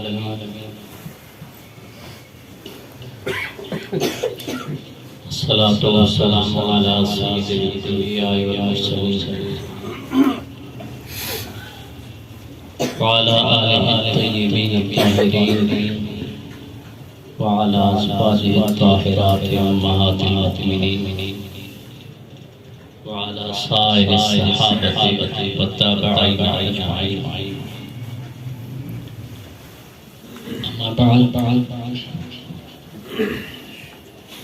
العالمين الصلاة والسلام على سيد الأنبياء والمرسلين وعلى آله الطيبين الطاهرين وعلى أزواجه الطاهرات أمهات المؤمنين وعلى سائر الصحابة والتابعين أجمعين. أما بعد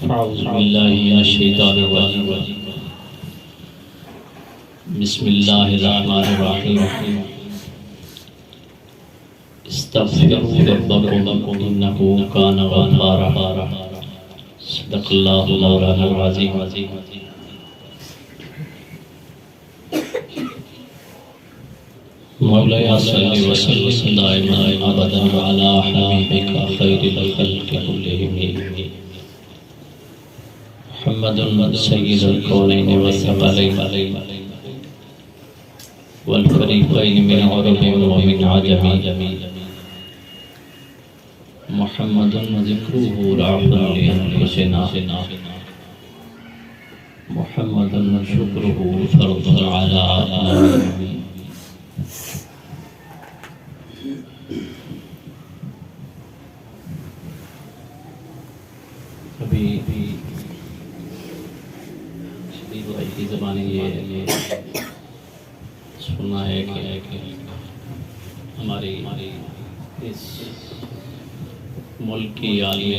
أعوذ بالله من الشيطان الرجيم. بسم الله الرحمن الرحيم. استغفروا ربكم إنه كان غفارا. صدق الله مولانا العظيم. مولاي صل وسلم دائما ابدا على حبيبك خير الخلق كلهم محمد سيد الكونين والثقلين والفريقين من عرب ومن عجم. محمد ذكره راح لأنفسنا، محمد شكره فرض على العالمين. ابھی شدید بھائی کی زبانی یہ سننا ہے کہ ہماری اس ملک کی عالمی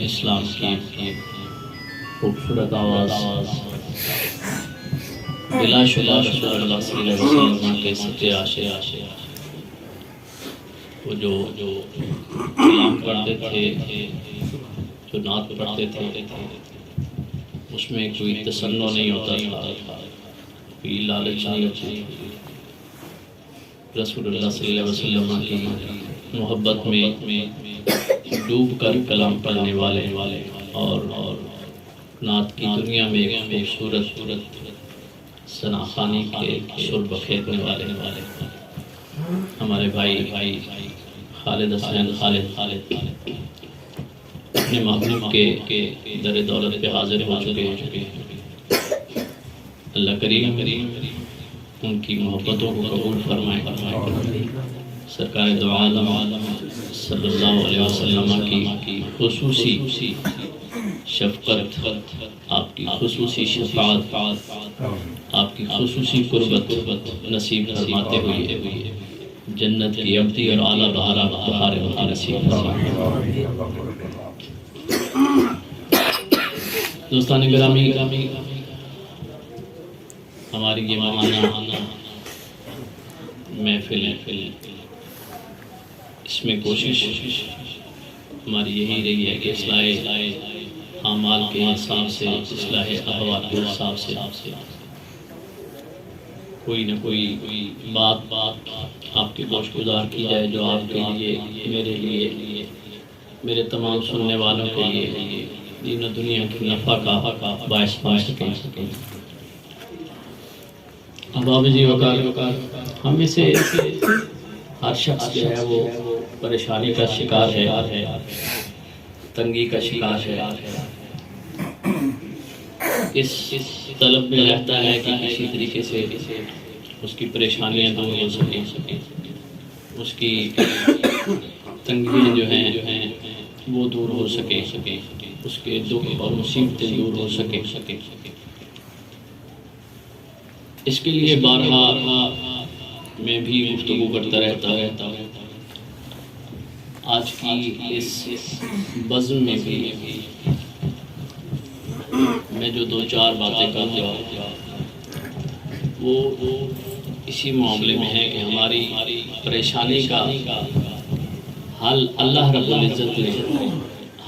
اسلام کی خوبصورت آواز بلا شبہ رسول اللہ صلی اللہ علیہ وسلم کے سچے عاشق وہ جو کلام پڑھتے تھے، جو نعت پڑھتے تھے، اس میں کوئی تصنع نہیں ہوتا تھا، کوئی لالچ نہیں ہوتی تھی. رسول اللہ صلی اللہ علیہ وسلم کی محبت میں ڈوب کر کلام پڑھنے والے اور نعت کی دنیا میں ایک خوبصورت ثناخوانی کے سر بکھیرنے والے ہمارے بھائی خالد حسین خالد اپنے محبوب کے در دولت پہ حاضر ہو چکے ہیں. اللہ کریم ان کی محبتوں کو قبول فرمائے. سرکار دو عالم صلی اللہ علیہ وسلم کی خصوصی شفقت، آپ کی خصوصی شفاعت، آپ کی خصوصی قربت نصیب فرماتے ہوئے جنت کی ابدی اور اعلیٰ بہار نصیب فرمائے. دوستان گرامی، ہماری یہ ماہانہ محفل اس میں کوشش ہماری یہی رہی ہے کہ اصلاح اعمال کے حساب سے، اصلاح احوال کے حساب سے کوئی نہ کوئی بات آپ کی گوش گزار کی جائے جو آپ کے لیے، میرے لیے، میرے تمام سننے والوں کے لیے دین و دنیا کی نفع کا باعث بن سکیں. اباب جی وقار ہم میں سے ہر شخص جو ہے وہ پریشانی کا شکار ہے، تنگی کا شکار ہے، اس طلب میں رہتا ہے کہ کسی طریقے سے اس کی پریشانیاں دور ہو سکیں، اس کی تنگیاں جو ہیں وہ دور ہو سکیں، اس کے دکھ اور مصیبتیں دور ہو سکیں. اس کے لیے بارہا میں بھی گفتگو کرتا رہتا ہوں. آج کی اس بزم میں بھی میں جو دو چار باتیں کرتا ہوں وہ اسی معاملے میں ہے کہ ہماری پریشانی کا حل اللہ رب العزت نے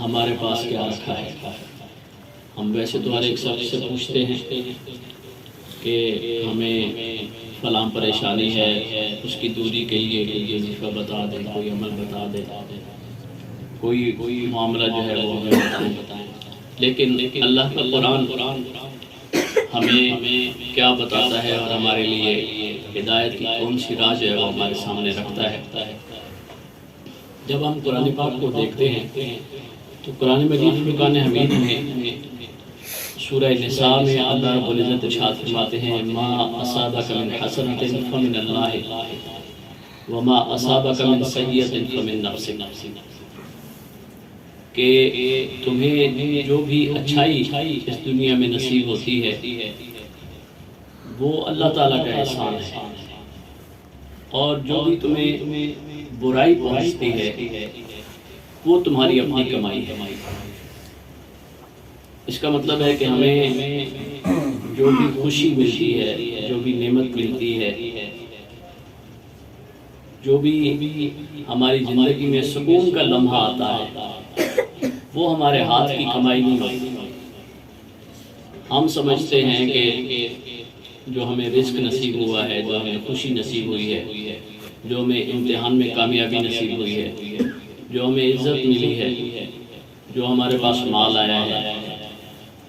ہمارے پاس کیا رکھا ہے. ہم ویسے تو ہر ایک شخص سے پوچھتے ہیں کہ ہمیں فلاں پریشانی ہے، اس کی دوری کے لیے کوئی وظیفہ بتا دے، کوئی عمل بتا دے، کوئی معاملہ جو ہے وہ ہمیں بتائیں. لیکن اللہ کا قرآن ہمیں کیا بتاتا ہے اور ہمارے لیے ہدایت کی کون سی راہ جو ہے وہ ہمارے سامنے رکھتا ہے. جب ہم قرآن پاک کو دیکھتے ہیں تو قرآن مجید فرقان حمید میں سورہ نساء میں اللہ رب العزت ارشاد فرماتے ہیں ما اصابک من حسنۃ فمن اللہ وما اصابک من سیئۃ فمن نفسک، کہ تمہیں جو بھی اچھائی اس دنیا میں نصیب ہوتی ہے وہ اللہ تعالیٰ کا احسان ہے، اور جو بھی تمہیں برائی پہنچتی ہے وہ تمہاری اپنی کمائی ہے۔ اس کا مطلب ہے کہ ہمیں جو بھی خوشی ملتی ہے، جو بھی نعمت ملتی ہے، جو بھی ہماری زندگی میں سکون کا لمحہ آتا ہے وہ ہمارے ہاتھ کی کمائی نہیں ہوتی۔ ہم سمجھتے ہیں کہ جو ہمیں رزق نصیب ہوا ہے، جو ہمیں خوشی نصیب ہوئی ہے، جو ہمیں امتحان میں کامیابی نصیب ہوئی ہے، جو ہمیں عزت ملی ہے، جو ہمارے پاس مال آیا ہے،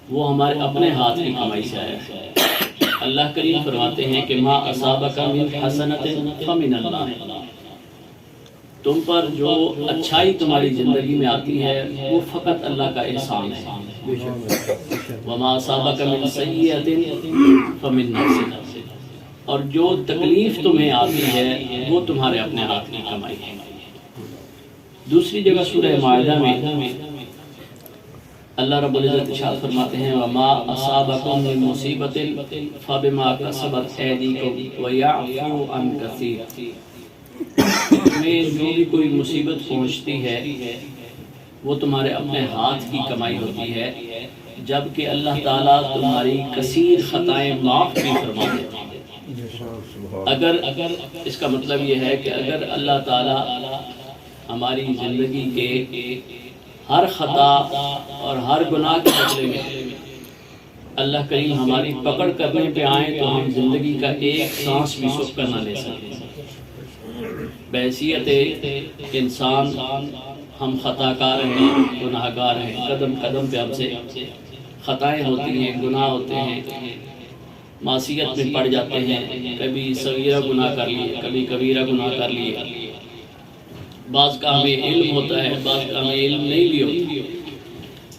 وہ ہمارے اپنے ہاتھ کی کمائی سے آیا ہے۔ اللہ کریم فرماتے ہیں کہ ما اصابک من حسنۃ فمن اللہ، تم پر جو اچھائی تمہاری زندگی میں آتی ہے وہ فقط اللہ کا احسان ہے۔ وما اصابک من سیئۃ فمن نفسک، اور جو تکلیف تمہیں آتی ہے وہ تمہارے اپنے ہاتھ کی کمائی ہے۔ دوسری جگہ سورہ مائدہ میں اللہ رب العزت ارشاد فرماتے ہیں وما اصابکم من مصیبۃ فبما کسبت ایدیکم ویعفو عن کثیر، تمہیں جو بھی کوئی مصیبت پہنچتی ہے وہ تمہارے اپنے ہاتھ کی کمائی ہوتی ہے، جبکہ اللہ تعالیٰ تمہاری کثیر خطائیں معاف بھی فرما دیتا ہے۔ اگر اس کا مطلب یہ ہے کہ اگر اللہ تعالیٰ ہماری زندگی کے ہر خطا اور ہر گناہ کے بدلے میں اللہ کریم ہماری پکڑ کرنے پہ آئیں تو ہم زندگی کا ایک سانس بھی سکھ کر نہ لے سکیں۔ بحیثیت انسان ہم خطا کار ہیں، گناہ گار ہیں، قدم قدم پہ ہم سے خطائیں ہوتی ہیں، گناہ ہوتے ہیں، معصیت میں پڑ جاتے ہیں، کبھی صغیرہ گناہ کر لیے، کبھی کبیرہ گناہ کر لیے، بعض کا ہمیں علم ہوتا ہے، بعض کا ہمیں علم نہیں بھی ہوتی۔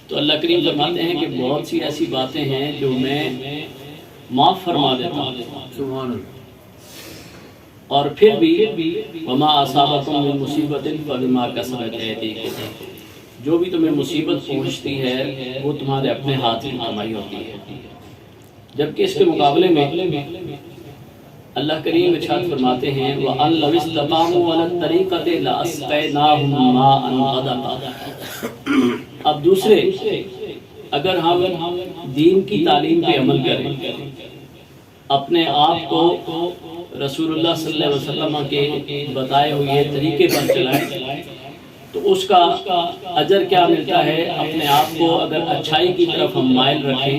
تو اللہ کریم فرماتے ہیں کہ بہت سی ایسی باتیں ہیں جو میں معاف فرما دیتا ہوں، سبحان اللہ، اور پھر بھی وما اصابکم من مصیبۃ فبما کسبت ایدیکم، جو بھی تمہیں مصیبت پہنچتی ہے وہ تمہارے اپنے ہاتھ کی کمائی ہوتی ہے۔ جبکہ اس کے مقابلے میں اللہ کریم ارشاد فرماتے ہیں وَأَن لَوِ اسْتَقَامُوا عَلَى الطَّرِيقَةِ لَأَسْقَيْنَاهُم مَّاءً غَدَقًا، اب دوسرے اگر ہم دین کی تعلیم پہ عمل کریں، اپنے آپ کو رسول اللہ صلی اللہ علیہ وسلم کے بتائے ہوئے طریقے پر چلائیں تو اس کا اجر کیا ملتا ہے۔ اپنے آپ کو اگر اچھائی کی طرف ہم مائل رکھیں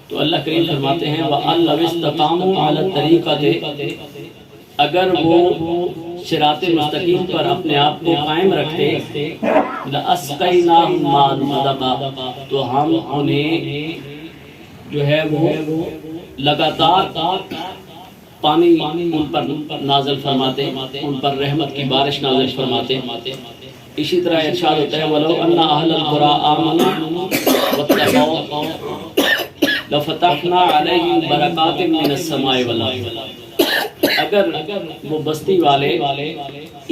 تو اللہ کریم فرماتے ہیں وَأَن لَوِ اسْتَقَامُوا عَلَى الطَّرِيقَةِ، اگر وہ صراط مستقیم پر اپنے آپ کو قائم رکھتے لَأَسْقَيْنَاهُم مَّاءً غَدَقًا، تو ہم انہیں جو ہے وہ لگاتار پانی ان پر نازل فرماتے، ان پر رحمت کی بارش نازل فرماتے۔ اسی طرح ارشاد ہوتا ہے وَلَوْ أَنَّ أَهْلَ الْقُرَىٰ آمَنُوا وَاتَّقَوْا لَفَتَحْنَا عَلَيْهِمْ بَرَكَاتٍ مِّنَ السَّمَاءِ وَالْأَرْضِ، اگر وہ بستی والے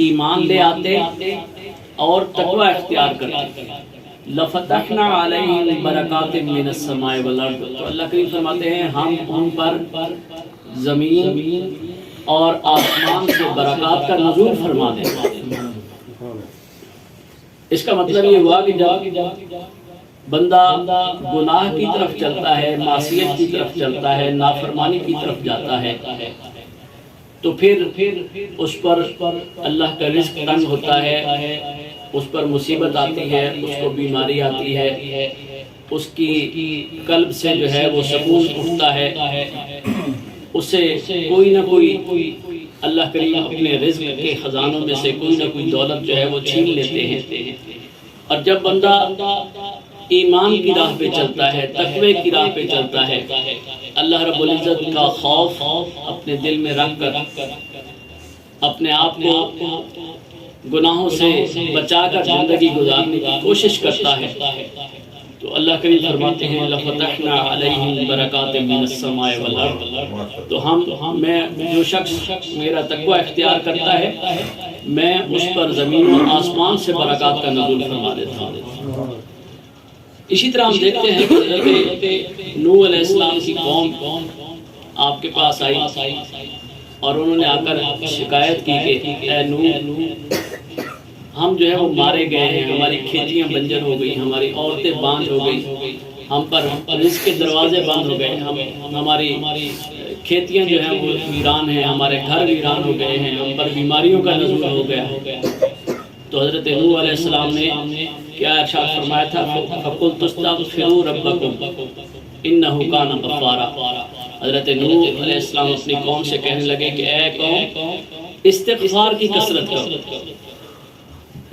ایمان لے آتے اور تقوی اختیار کرتے لَفَتَحْنَا عَلَيْهِمْ بَرَكَاتٍ مِّنَ السَّمَاءِ وَالْأَرْضِ، تو اللہ کریم فرماتے ہیں ہم ان پر زمین اور آسمان سے برکات کا نزول فرما دیں۔ اس کا مطلب یہ ہوا کہ جب بندہ گناہ کی طرف چلتا ہے، معصیت کی طرف چلتا ہے، نافرمانی کی طرف جاتا ہے، تو پھر اس پر اللہ کا رزق تنگ ہوتا ہے، اس پر مصیبت آتی ہے، اس کو بیماری آتی ہے، اس کی قلب سے جو ہے وہ سکون اٹھتا ہے، اس سے کوئی نہ کوئی اللہ کریم اپنے رزق کے خزانوں میں سے کوئی نہ کوئی دولت جو ہے وہ چھین لیتے ہیں۔ اور جب بندہ ایمان کی راہ پہ چلتا ہے، تقوی کی راہ پہ چلتا ہے، اللہ رب العزت کا خوف اپنے دل میں رکھ کر اپنے آپ کو گناہوں سے بچا کر زندگی گزارنے کی کوشش کرتا ہے تو اللہ کریم فرماتے ہیں لَفَتَحْنَا عَلَيْهِمْ بَرَكَاتٍ مِّنَ السَّمَاءِ وَالْأَرْضِ، تو میں جو شخص میرا تقوی اختیار کرتا ہے میں اس پر زمین اور آسمان سے برکات کا نزول فرما دیتا ہوں۔ اسی طرح ہم دیکھتے ہیں کہ حضرت نوح علیہ السلام کی قوم آپ کے پاس آئی اور انہوں نے آ کر شکایت کی کہ اے نوح، ہم جو ہے وہ مارے گئے ہیں، ہماری کھیتیاں بنجر ہو گئی، ہماری عورتیں باندھ ہو گئی، ہم پر رزق کے دروازے بند ہو گئے، ہماری کھیتیاں جو ہیں وہ ویران ہیں، ہمارے گھر ویران ہو گئے ہیں، ہم پر بیماریوں کا نزول ہو گیا۔ تو حضرت نوح علیہ السلام نے کیا ارشاد فرمایا تھا؟ فَقُلْتُ اسْتَغْفِرُوا رَبَّكُمْ إِنَّهُ كَانَ غَفَّارًا۔ حضرت نوح علیہ السلام اپنی قوم سے کہنے لگے کہ اے قوم، استغفار کی کثرت کرو،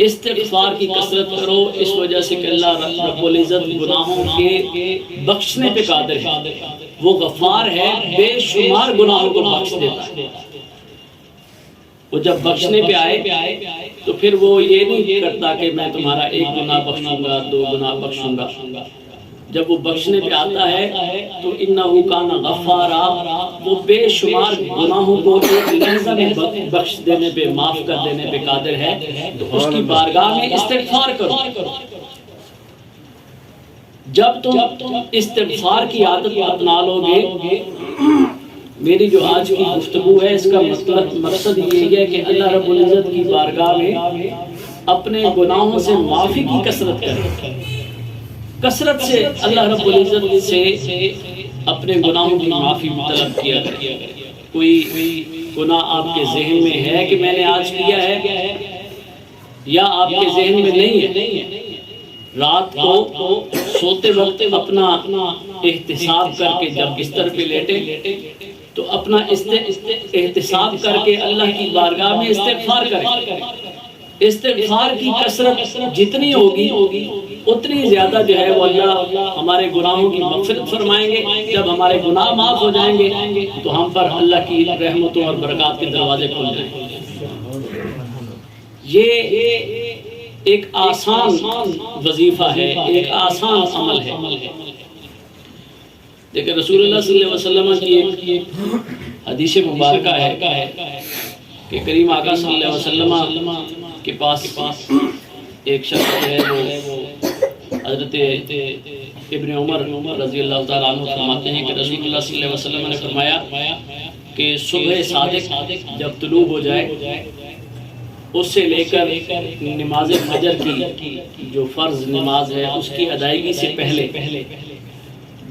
استغفار کی کثرت کرو، اس وجہ سے کہ اللہ رب العزت گناہوں کے بخشنے پہ قادر ہے، وہ غفار ہے، بے شمار گناہوں کو بخش دیتا ہے۔ وہ جب بخشنے پہ آئے تو پھر وہ یہ نہیں کرتا کہ میں تمہارا ایک گناہ بخشوں گا، دو گناہ بخشوں گا۔ جب وہ بخشنے پہ آتا ہے تو انہو کان غفارا، وہ بے شمار گناہوں کو ایک لحظہ میں بخش دینے پہ، معاف کر دینے پہ قادر ہے۔ تو اس کی بارگاہ میں استغفار کرو۔ جب تم استغفار کی عادت اپنا لو گے، میری جو آج کی گفتگو ہے اس کا مقصد یہ ہے کہ اللہ رب العزت کی بارگاہ میں اپنے گناہوں سے معافی کی کثرت کریں، کثرت سے اللہ رب العزت سے اپنے گناہوں کی معافی طلب کیا کریں۔ کوئی گناہ آپ کے ذہن میں ہے کہ میں نے آج کیا ہے، یا آپ کے ذہن میں نہیں ہے، رات کو سوتے وقت اپنا احتساب کر کے جب بستر پہ لیٹے تو اپنا احتساب کر کے اللہ کی بارگاہ میں استغفار کریں۔ استغفار کی کثرت جتنی ہوگی اتنی زیادہ جو ہے وہ اللہ ہمارے گناہوں کی مغفرت فرمائیں گے۔ جب ہمارے گناہ معاف ہو جائیں گے تو ہم پر اللہ کی رحمتوں اور برکات کے دروازے کھل جائیں گے۔ یہ ایک آسان وظیفہ ہے، ایک آسان عمل ہے۔ دیکھیں رسول اللہ صلی اللہ علیہ وسلم کی ایک حدیث مبارکہ ہے کہ کریم آقا صلی اللہ علیہ وسلم کے پاس ایک شخص ہے، وہ حضرت ابن عمر رضی اللہ تعالیٰ عنہ فرماتے ہیں کہ رسول اللہ صلی اللہ علیہ وسلم نے فرمایا کہ صبح صادق جب طلوع ہو جائے، اس سے لے کر نماز فجر کی جو فرض نماز ہے اس کی ادائیگی سے پہلے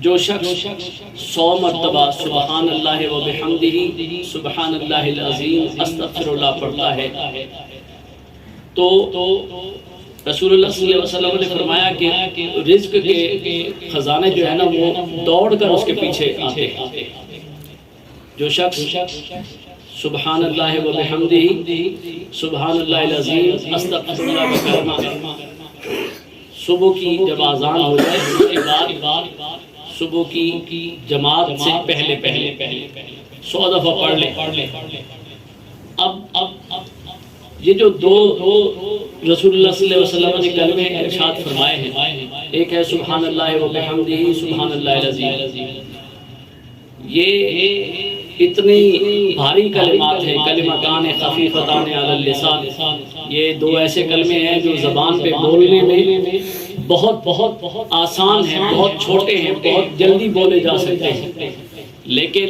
جو شخص 100 مرتبہ سبحان اللہ و بحمدہ سبحان اللہ العظیم استغفر اللہ پڑھتا ہے تو رسول اللہ صلی اللہ علیہ وسلم نے فرمایا کہ رزق کے خزانے جو ہے نا وہ دوڑ کر اس کے پیچھے آتے ہیں۔ جو شخص سبحان اللہ و بحمدہ سبحان اللہ العظیم استغفر اللہ کا کلمہ صبح کی جب اذان ہو جائے اس کے بعد صبح کی جماعت سے پہلے 100 دفعہ پڑھ لے۔ اب یہ جو دو رسول اللہ صلی اللہ علیہ وسلم نے کلمے ارشاد فرمائے ہیں، ایک ہے سبحان اللہ و بحمدہ سبحان اللہ العظیم، یہ اتنی بھاری کلمات ہیں، کلمتان خفیفتان علی اللسان، یہ دو ایسے کلمے ہیں جو زبان پہ بولنے میں بہت آسان ہیں، بہت چھوٹے ہیں، بہت جلدی بولے جا سکتے ہیں، لیکن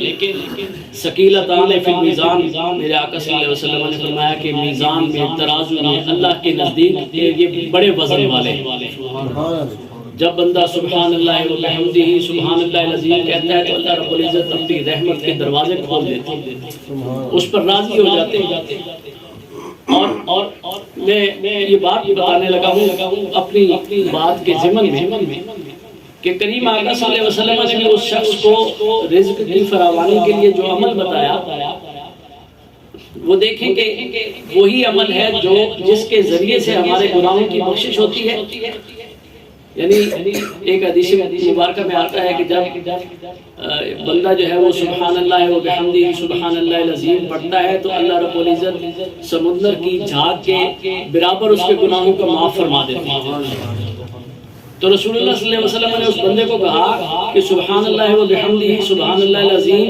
ثقیلتان فی المیزان، میرے آقا صلی اللہ علیہ وسلم نے فرمایا کہ میزان میں، ترازو میں، اللہ کے نزدیک یہ بڑے وزن والے ہیں۔ جب بندہ سبحان اللہ و بحمدہ سبحان اللہ العظیم کہتا ہے تو اللہ رب العزت اپنی رحمت کے دروازے کھول دیتے ہیں، اس پر راضی ہو جاتے ہیں۔ اور میں یہ بات بتانے لگا ہوں اپنی بات کے ضمن میں کہ کریم آقا صلی اللہ علیہ وسلم نے اس شخص کو رزق کی فراوانی کے لیے جو عمل بتایا وہ دیکھیں کہ وہی عمل ہے جس کے ذریعے سے ہمارے گناہوں کی بخشش ہوتی ہے۔ یعنی ایک حدیث مبارکہ میں آتا ہے کہ جب بندہ جو ہے وہ سبحان اللہ و بحمدہ سبحان اللہ العظیم پڑھتا ہے تو اللہ رب العزت سمندر کی جھاگ کے برابر اس کے گناہوں کو معاف فرما دیتے ہیں۔ تو رسول اللہ صلی اللہ علیہ وسلم نے اس بندے کو کہا کہ سبحان اللہ و بحمدہ سبحان اللہ العظیم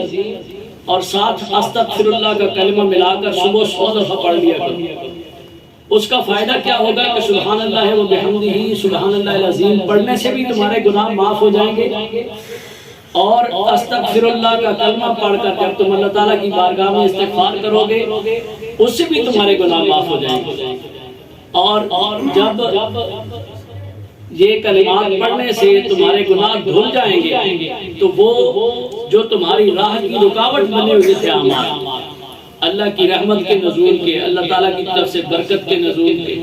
اور ساتھ استغفر اللہ کا کلمہ ملا کر صبح 100 دفعہ پڑھ لیا کرو۔ اس کا فائدہ کیا ہوگا کہ سبحان اللہ و بحمدہ سبحان اللہ العظیم پڑھنے سے بھی تمہارے گناہ معاف ہو جائیں گے، اور استغفر اللہ کا کلمہ پڑھ کر جب تم اللہ تعالیٰ کی بارگاہ میں استغفار کرو گے اس سے بھی تمہارے گناہ معاف ہو جائیں گے۔ اور جب یہ کلمات پڑھنے سے تمہارے گناہ دھل جائیں گے تو وہ جو تمہاری راہ کی رکاوٹ بنے ہوئے تھے اعمال، اللہ کی رحمت کے نزول کے، اللہ تعالیٰ کی طرف سے برکت کے نزول کے،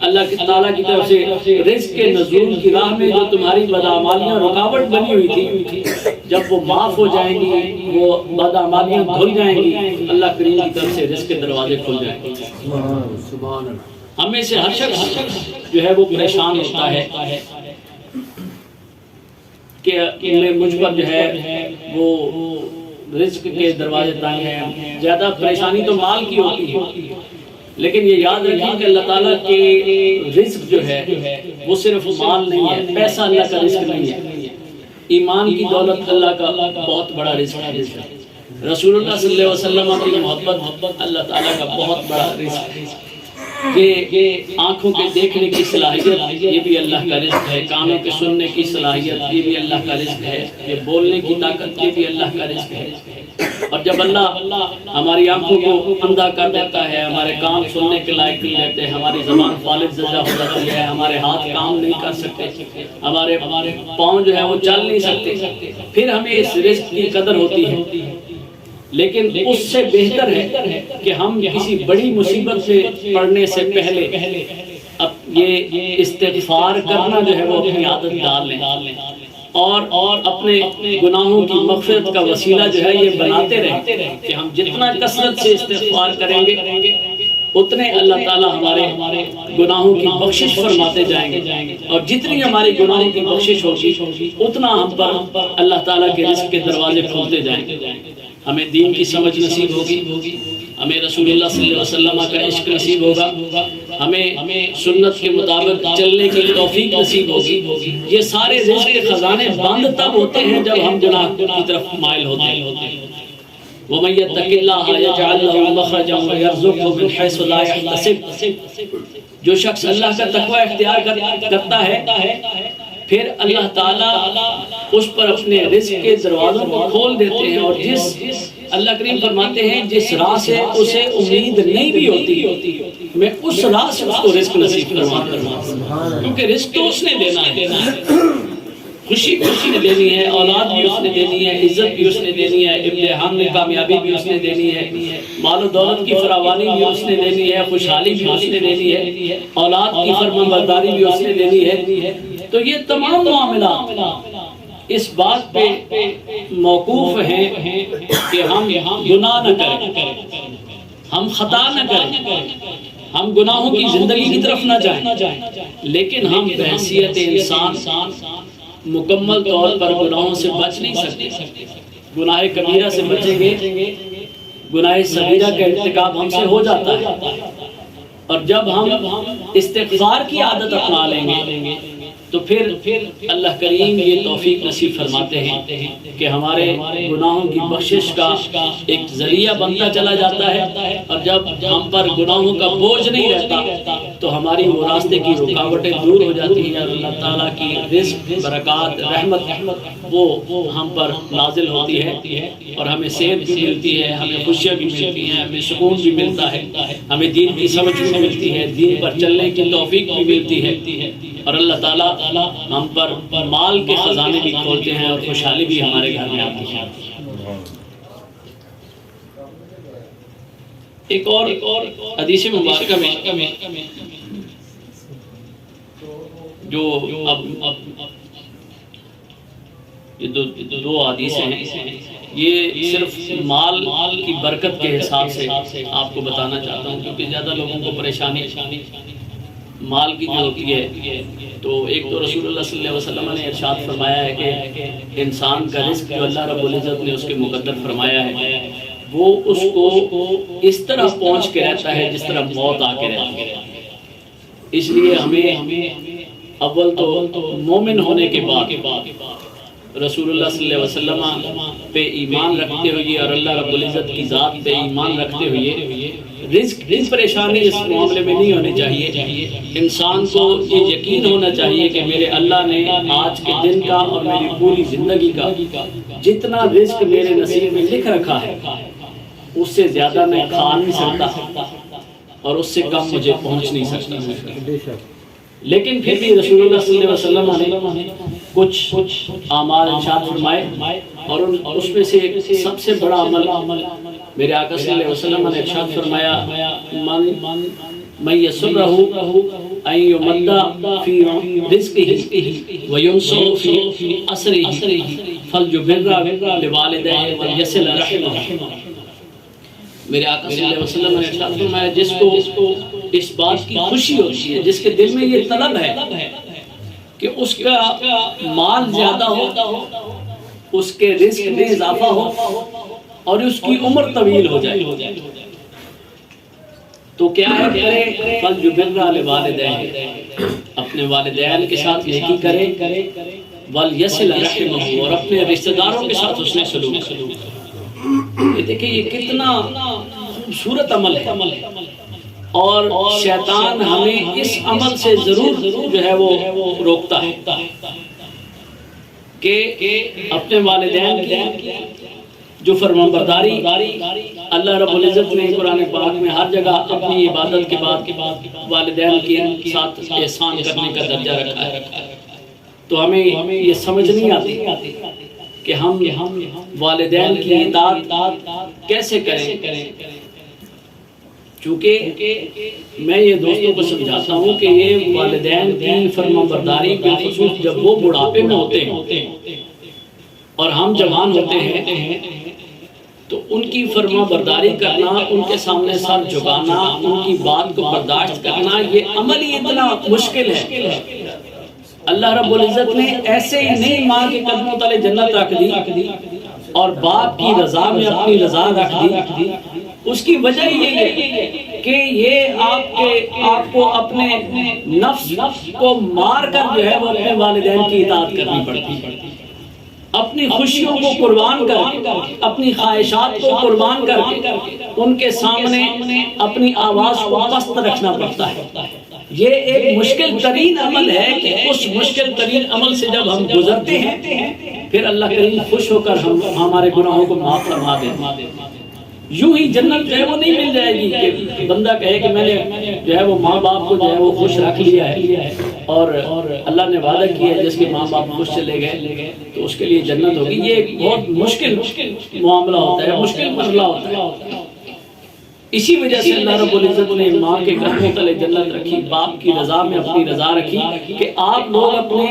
اللہ تعالیٰ کی طرف سے رزق کے نزول کی راہ میں جو تمہاری بدعمالیاں رکاوٹ بنی ہوئی تھی، جب وہ معاف ہو جائیں گی، وہ بدعمالیاں دھل جائیں گی، اللہ کریم کی طرف سے رزق کے دروازے کھل جائیں گے۔ سبحان اللہ۔ ہم میں سے ہر شخص جو ہے وہ پریشان ہوتا ہے کہ مجھ پر جو ہے وہ رزق کے دروازے تنگ ہیں۔ زیادہ پریشانی تو مال کی ہوتی ہے، لیکن یہ یاد رکھیں کہ اللہ تعالیٰ کے رزق جو ہے وہ صرف مال نہیں ہے، پیسہ اللہ کا رزق نہیں ہے، ایمان کی دولت اللہ کا بہت بڑا رزق ہے۔ رسول اللہ صلی اللہ علیہ وسلم کی محبت اللہ تعالیٰ کا بہت بڑا رزق ہے۔ یہ آنکھوں کے دیکھنے کی صلاحیت یہ بھی اللہ کا رزق ہے، کانوں کے سننے کی صلاحیت یہ بھی اللہ کا رزق ہے، یہ بولنے کی طاقت یہ بھی اللہ کا رزق ہے۔ اور جب اللہ ہماری آنکھوں کو اندھا کر دیتا ہے، ہمارے کان سننے کے لائق نہیں رہتے، ہماری زبان فالج زدہ ہو جاتی ہے، ہمارے ہاتھ کام نہیں کر سکتے، ہمارے پاؤں جو ہے وہ چل نہیں سکتے، پھر ہمیں اس رزق کی قدر ہوتی ہے۔ لیکن اس سے بہتر ہے کہ ہم کسی بڑی مصیبت سے پڑنے سے پہلے اب یہ استغفار کرنا جو ہے وہ اپنی عادت ڈال لیں، اور اپنے گناہوں کی مغفرت کا وسیلہ جو ہے یہ بناتے رہیں کہ ہم جتنا کثرت سے استغفار کریں گے اتنے اللہ تعالیٰ ہمارے گناہوں کی بخشش فرماتے جائیں گے، اور جتنی ہماری گناہوں کی بخشش ہوگی اتنا ہم پر اللہ تعالیٰ کے رزق کے دروازے کھولتے جائیں گے۔ ہمیں دین کی سمجھ نصیب ہوگی، ہمیں رسول اللہ صلی اللہ علیہ وسلم کا عشق نصیب ہوگا، ہمیں سنت کے مطابق چلنے کی توفیق نصیب ہوگی۔ یہ سارے رزق کے خزانے بند تب ہوتے ہیں جب ہم گناہ کی طرف مائل ہوتے ہیں۔ وَمَن يَتَّقِ اللَّهَ يَجْعَل لَّهُ مَخْرَجًا وَيَرْزُقْهُ مِنْ حَيْثُ لَا يَحْتَسِبُ۔ جو شخص اللہ کا تقوی اختیار کرتا ہے پھر اللہ تعالیٰ اس پر اپنے رزق کے دروازوں کو کھول دیتے ہیں، اور جس اللہ کریم فرماتے ہیں جس راہ سے اسے امید نہیں بھی ہوتی میں اس راہ سے اس کو رزق نصیب کرواتا ہوں، کیونکہ رزق تو اس نے دینا ہے، خوشی اس نے دینی ہے، اولاد بھی اس نے دینی ہے، عزت بھی اس نے دینی ہے، امتحان میں کامیابی بھی اس نے دینی ہے، مال و دولت کی فراوانی بھی اس نے دینی ہے، خوشحالی بھی اس نے دینی ہے، اولاد کی فرمانبرداری بھی اس نے دینی ہے۔ تو یہ تمام معاملات اس بات پہ موقوف ہیں کہ ہم گناہ نہ کریں، ہم خطا نہ کریں، ہم گناہوں کی زندگی کی طرف نہ جائیں، لیکن ہم بحیثیت انسان مکمل طور پر گناہوں سے بچ نہیں سکتے۔ گناہ کبیرہ سے بچیں گے، گناہ صغیرہ کا ارتکاب ہم سے ہو جاتا ہے، اور جب ہم استغفار کی عادت اپنا لیں گے تو پھر اللہ کریم یہ توفیق نصیب فرماتے ہیں کہ ہمارے گناہوں کی بخشش کا ایک ذریعہ بنتا چلا جاتا ہے، اور جب ہم پر گناہوں کا بوجھ نہیں رہتا تو ہماری وہ راستے کی رکاوٹیں دور ہو جاتی ہیں، اور اللہ تعالیٰ کی رزق، برکات، رحمت وہ ہم پر نازل ہوتی ہے، اور ہمیں صحت بھی ملتی ہے، ہمیں خوشیاں بھی ملتی ہیں، ہمیں سکون بھی ملتا ہے، ہمیں دین کی سمجھ بھی ملتی ہے، دین پر چلنے کی توفیق بھی ملتی ہے، اور اللہ تعالیٰ ہم پر مال کے خزانے بھی کھولتے ہیں، اور خوشحالی بھی ہمارے گھر میں آتی ہے۔ ایک اور حدیث مبارکہ میں جو یہ دو حدیثیں ہیں، یہ صرف مال کی برکت کے حساب سے آپ کو بتانا چاہتا ہوں، کیونکہ زیادہ لوگوں کو پریشانی مال کی جو ہوتی ہے، تو ایک تو رسول اللہ صلی اللہ علیہ وسلم نے ارشاد فرمایا ہے کہ انسان کا رزق جو اللہ رب العزت نے اس کے مقدر فرمایا ہے وہ اس کو اس طرح پہنچ کے رہتا ہے جس طرح موت آ کے رہتی ہے۔ اس لیے ہمیں اول تو مومن ہونے کے بعد رسول اللہ صلی اللہ علیہ وسلم پہ ایمان رکھتے ہوئے اور اللہ رب العزت کی ذات پہ ایمان رکھتے ہوئے رزق پریشانی اس معاملے میں نہیں ہونی چاہیے۔ انسان کو یہ یقین ہونا چاہیے کہ میرے اللہ نے آج کے دن کا اور میری پوری زندگی کا جتنا رزق میرے نصیب میں لکھ رکھا ہے اس سے زیادہ میں کھا نہیں سکتا اور اس سے کم مجھے پہنچ نہیں سکتا۔ لیکن پھر بھی رسول اللہ صلی اللہ علیہ وسلم نے کچھ اعمال ارشاد فرمائے اور اس میں سے سب سے بڑا عمل میرے آقا صلی اللہ علیہ وسلم نے ارشاد فرمایا من یسرہ ان یمد فی رزقہ وینصر فی عسرہ فلیبر لوالدیہ ولیصل رحمہ۔ میرے آقا صلی اللہ علیہ وسلم نے ارشاد فرمایا جس کو اس بات کی خوشی ہوتی ہے، جس کے دل میں یہ طلب ہے کہ اس کا مال زیادہ ہو، اس کے رزق میں اضافہ ہو اور اس کی عمر طویل ہو جائے، تو کیا ہے کرے فَلْيُبِرَّ لِوَالِدَيْهِ، اپنے والدین کے ساتھ نیکی کرے، وَلْيَصِلْ رَحِمَهُ، اور اپنے رشتہ داروں کے ساتھ حسن سلوک۔ یہ دیکھیں یہ کتنا خوبصورت عمل ہے، اور شیطان ہمیں اس عمل سے ضرور جو ہے وہ روکتا ہے کہ اپنے والدین کی جو فرمانبرداری اللہ رب العزت نے قرآن پاک میں ہر جگہ اپنی عبادت کے بعد والدین کے ساتھ احسان کرنے کا درجہ رکھا ہے، تو ہمیں یہ سمجھ نہیں آتی کہ ہم والدین کی اطاعت کیسے کریں۔ چونکہ میں یہ دوستوں کو سمجھاتا ہوں کہ یہ والدین کی فرمانبرداری بالخصوص جب وہ بڑھاپے میں ہوتے ہیں اور ہم جوان ہوتے ہیں تو ان کی فرمانبرداری کرنا، ان کے سامنے سر جھکانا، ان کی بات کو برداشت کرنا، یہ عمل ہی اتنا مشکل ہے۔ اللہ رب العزت نے ایسے ہی نہیں ماں کے قدموں تلے جنت رکھ دی اور باپ کی رضا میں اپنی رضا رکھ دی۔ اس کی وجہ یہ ہے کہ یہ آپ کو اپنے نفس کو مار کر جو ہے وہ اپنے والدین کی اطاعت کرنی پڑتی، اپنی خوشیوں کو قربان کر، اپنی خواہشات کو قربان کر کے ان کے سامنے اپنی آواز کو پست رکھنا پڑتا ہے۔ یہ ایک مشکل ترین عمل ہے کہ اس مشکل ترین عمل سے جب ہم گزرتے ہیں پھر اللہ کریم خوش ہو کر ہمارے گناہوں کو معاف فرما دے۔ یوں ہی جنت جو ہے وہ نہیں مل جائے گی کہ بندہ کہے کہ میں نے جو ہے وہ ماں باپ کو جو ہے وہ خوش رکھ لیا ہے اور اللہ نے وعدہ کیا ہے جس کے ماں باپ خوش چلے گئے تو اس کے لیے جنت ہوگی۔ یہ ایک بہت مشکل معاملہ ہوتا ہے، مشکل مسئلہ ہوتا ہے۔ اسی وجہ سے اللہ رب العزت نے ماں کے قدموں تلے جنت رکھی، باپ کی رضا میں اپنی رضا رکھی کہ آپ لوگ اپنے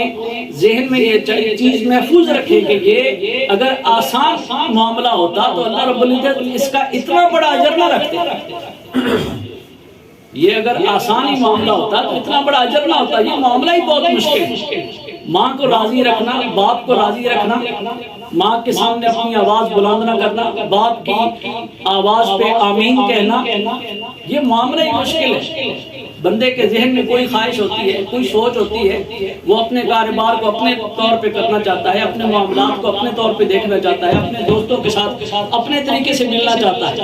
ذہن میں یہ چیز محفوظ رکھیں کہ یہ اگر آسان معاملہ ہوتا تو اللہ رب العزت اس کا اتنا بڑا اجر نہ رکھتے۔ یہ اگر آسان ہی معاملہ ہوتا تو اتنا بڑا اجر نہ ہوتا، یہ معاملہ ہی بہت مشکل۔ ماں کو راضی رکھنا، باپ کو راضی رکھنا، ماں کے سامنے اپنی آواز بلند نہ کرنا، باپ کی آواز پہ آمین کہنا، یہ معاملہ ہی مشکل ہے۔ بندے کے ذہن میں کوئی خواہش ہوتی ہے، کوئی سوچ ہوتی ہے، وہ اپنے کاروبار کو اپنے طور پہ کرنا چاہتا ہے، اپنے معاملات کو اپنے طور پہ دیکھنا چاہتا ہے، اپنے دوستوں کے ساتھ اپنے طریقے سے ملنا چاہتا ہے،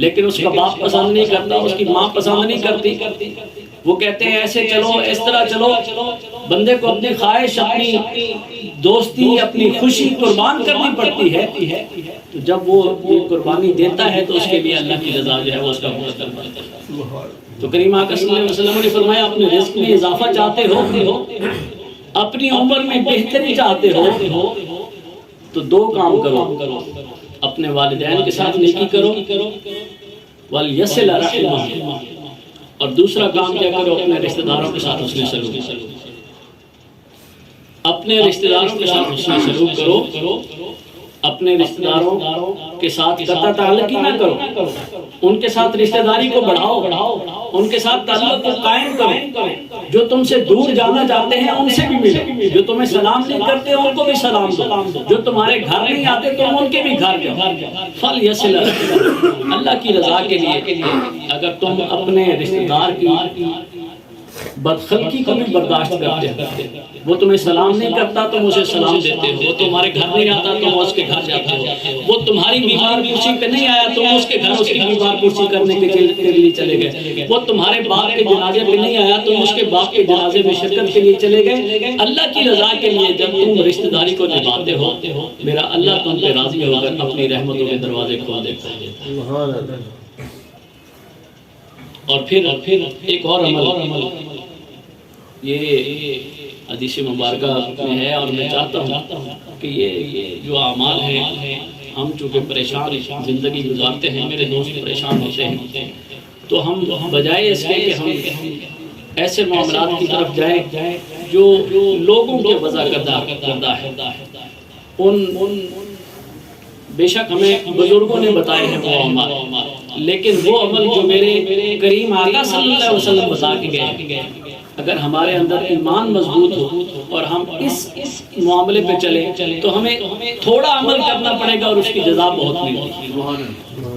لیکن اس کا باپ پسند نہیں کرتا، اس کی ماں پسند نہیں کرتی۔ وہ کہتے ہیں ایسے چلو، اس طرح چلو۔ بندے کو اپنی خواہش، اپنی دوستی، اپنی خوشی قربان کرنی پڑتی ہے، تو جب وہ یہ قربانی دیتا ہے تو اس کے لیے اللہ کی رضا جو ہے وہ اس کا مقدر بنتا ہے۔ تو کریم آقا صلی اللہ علیہ وسلم نے فرمایا اپنے رزق میں اضافہ چاہتے ہو، اپنی عمر میں بہتری چاہتے ہو تو دو کام کرو، اپنے والدین کے ساتھ نیکی کرو، وَلْيَصِلْ رَحِمَهُ، اور دوسرا کام کیا کرو، اپنے رشتہ داروں کے ساتھ حسن سلوک، اپنے رشتہ داروں کے ساتھ حسن سلوک کرو، اپنے رشتہ داروں کے ساتھ قطع تعلق ہی نہ کرو، ان کے ساتھ رشتہ داری کو بڑھاؤ، ان کے ساتھ تعلق کو قائم کرو، جو تم سے دور جانا چاہتے ہیں ان سے بھی ملو، جو تمہیں سلام نہیں کرتے ان کو بھی سلام دو، جو تمہارے گھر نہیں آتے تم ان کے بھی گھر جاؤ۔ فَلْيَصِلْ اللہ کی رضا کے لیے اگر تم اپنے رشتہ دار کی بدخلقی کو بھی برداشت کرتے ہو، وہ تمہیں سلام نہیں کرتا تم اسے سلام دیتے ہو، وہ تمہارے گھر نہیں آتا تم اس کے گھر جاتے ہو، وہ تمہاری بیمار پرسی پہ نہیں آیا تم اس کے گھر اس کی بیمار پرسی کرنے کے لیے چلے گئے، وہ تمہارے باپ کے جنازے پہ نہیں آیا تم اس کے باپ کے جنازے میں شرکت کے لیے چلے گئے۔ اللہ کی رضا کے لیے جب تم رشتہ داری کو نبھاتے ہو، میرا اللہ تم پہ راضی ہو کر اپنی رحمتوں کے دروازے کھول دیتا ہے۔ اور پھر ایک اور عمل یہ حدیث مبارکہ میں ہے، اور میں چاہتا ہوں کہ یہ جو اعمال ہیں، ہم چونکہ پریشان زندگی گزارتے ہیں، میرے دوست پریشان ہوتے ہیں، تو ہم بجائے اس کے کہ ہم ایسے معاملات کی طرف جائیں جو لوگوں کے وضع کردہ ہے، ان بے شک ہمیں بزرگوں نے بتائے ہیں وہ عمل، لیکن وہ عمل جو میرے کریم آقا صلی اللہ علیہ وسلم بتا کے گئے، اگر ہمارے اندر ایمان مضبوط ہو اور ہم اس معاملے پہ چلیں تو ہمیں تھوڑا عمل کرنا پڑے گا اور اس کی جزا بہت ملتی ہے۔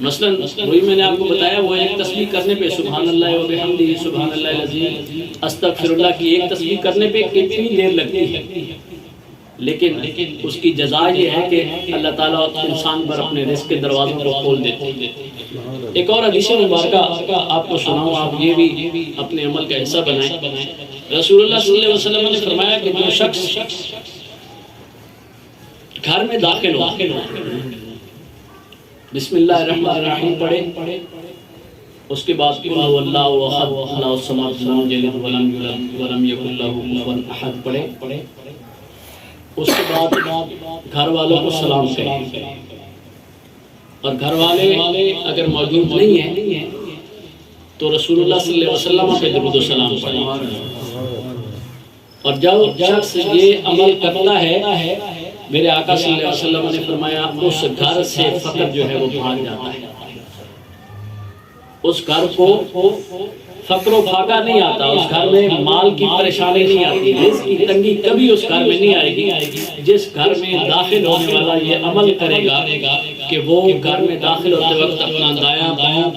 مثلا وہی میں نے آپ کو بتایا، وہ ایک تسبیح کرنے پہ سبحان اللہ و بحمدہ سبحان اللہ العظیم استغفر اللہ کی ایک تسبیح کرنے پہ کتنی دیر لگتی ہے، لیکن اس کی جزا یہ ہے کہ اللہ تعالیٰ انسان پر اپنے رزق کے دروازوں کو کھول دیتے ہیں۔ ایک اور حدیث مبارکہ آپ کو سناؤں، آپ یہ بھی اپنے عمل کا حصہ بنائیں۔ رسول اللہ صلی اللہ علیہ وسلم نے فرمایا کہ جو شخص گھر میں داخل ہو، بسم اللہ الرحمن الرحیم پڑھے، اس کے بعد قل هو اللہ احد اللہ الصمد لم یلد ولم یولد ولم یکن له کفوا احد پڑھے، اس کے بعد گھر والوں کو سلام کریں، اور گھر والے اگر موجود نہیں ہیں تو رسول اللہ صلی اللہ علیہ وسلم پہ درود و سلام پڑھیں۔ اور جب شخص یہ عمل کرتا ہے، میرے آقا صلی اللہ علیہ وسلم نے فرمایا اس گھر سے فقر جو ہے وہ بھاگ جاتا ہے، اس گھر کو فقر و فاقہ نہیں آتا، اس گھر میں مال کی پریشانی نہیں آتی، رزق کی تنگی کبھی اس گھر میں نہیں آئے گی۔ جس گھر میں داخل ہونے والا یہ عمل کرے گا کہ وہ گھر میں داخل ہوتے وقت اپنا دایاں بایاں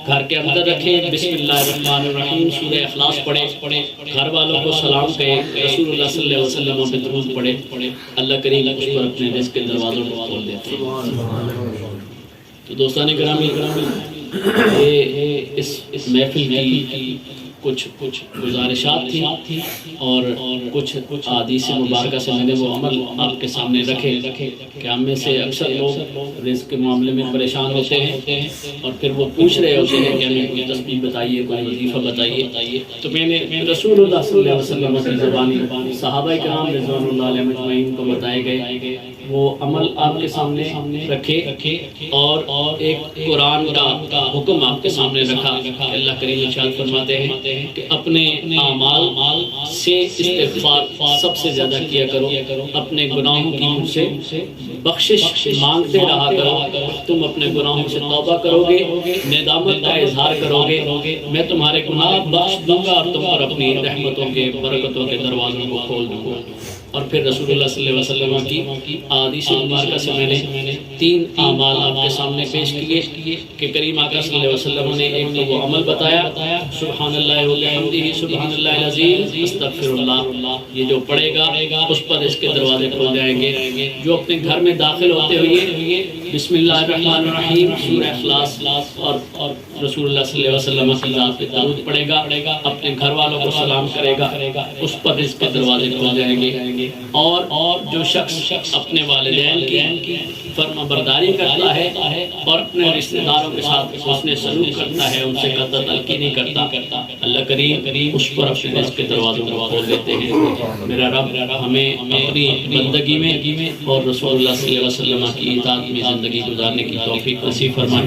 گھر کے اندر رکھے، بسم اللہ الرحمن الرحیم سورہ اخلاص پڑھے، گھر والوں کو سلام کہے، رسول اللہ صلی اللہ علیہ وسلم پہ درود پڑھے، اللہ کریم اس پر اپنے رزق کے دروازوں کو کھول دیتے ہیں۔ تو دوستان گرامی، یہ اس محفل کی کچھ گزارشات تھی اور کچھ احادیث مبارکہ سے میں نے وہ عمل آپ کے سامنے رکھے کہ ہم میں سے اکثر لوگ رزق کے معاملے میں پریشان ہوتے ہیں اور پھر وہ پوچھ رہے ہوتے ہیں کہ ہمیں کوئی تسبیح بتائیے، کوئی وظیفہ بتائیے۔ تو میں نے رسول اللہ صلی اللہ علیہ وسلم کی زبانی صحابہ کرام رضوان اللہ علیہ مجمعین کو بتائے گئے، وہ عمل آپ کے سامنے رکھے اور ایک قرآن کا حکم آپ کے سامنے رکھا۔ اللہ کریم ارشاد فرماتے ہیں کہ اپنے اعمال سے استغفار سب سے زیادہ کیا کرو، اپنے گناہوں کی مجھ سے بخشش مانگتے رہا کرو، تم اپنے گناہوں سے توبہ کرو گے، ندامت کا اظہار کرو گے، میں تمہارے گناہ بخش دوں گا اور تم پر اپنی رحمتوں کے برکتوں کے دروازوں کو کھول دوں گا۔ اور پھر رسول اللہ صلی اللہ علیہ وسلم کی احادیث مبارکہ سے میں نے 3 اعمال آپ کے سامنے پیش کیے کہ کریم آقا صلی اللہ علیہ وسلم نے ایک تو وہ عمل بتایا سبحان اللہ و بحمدہ سبحان اللہ العظیم استغفر اللہ، یہ جو پڑھے گا اس پر اس کے دروازے کھل جائیں گے۔ جو اپنے گھر میں داخل ہوتے ہوئے بسم اللہ الرحمن الرحیم سورہ اخلاص اور رسول اللہ صلی اللہ علیہ وسلم کی ذات پہ درود پڑھے گا، اپنے گھر والوں کو سلام کرے گا، اس پر اس کے دروازے کھل جائیں گے۔ اور جو شخص اپنے والدین کی فرما برداری کرتا ہے اور اپنے رشتہ داروں کے ساتھ حسن سلوک کرتا ہے، ان سے قطع تلقی نہیں کرتا، اللہ کریم اس پر اپنے رزق کے دروازوں کو کھول دیتے ہیں۔ میرا رب ہمیں اپنی بندگی میں اور رسول اللہ صلی اللہ علیہ وسلم کی اطاعت میں زندگی گزارنے کی توفیق نصیب فرمائے۔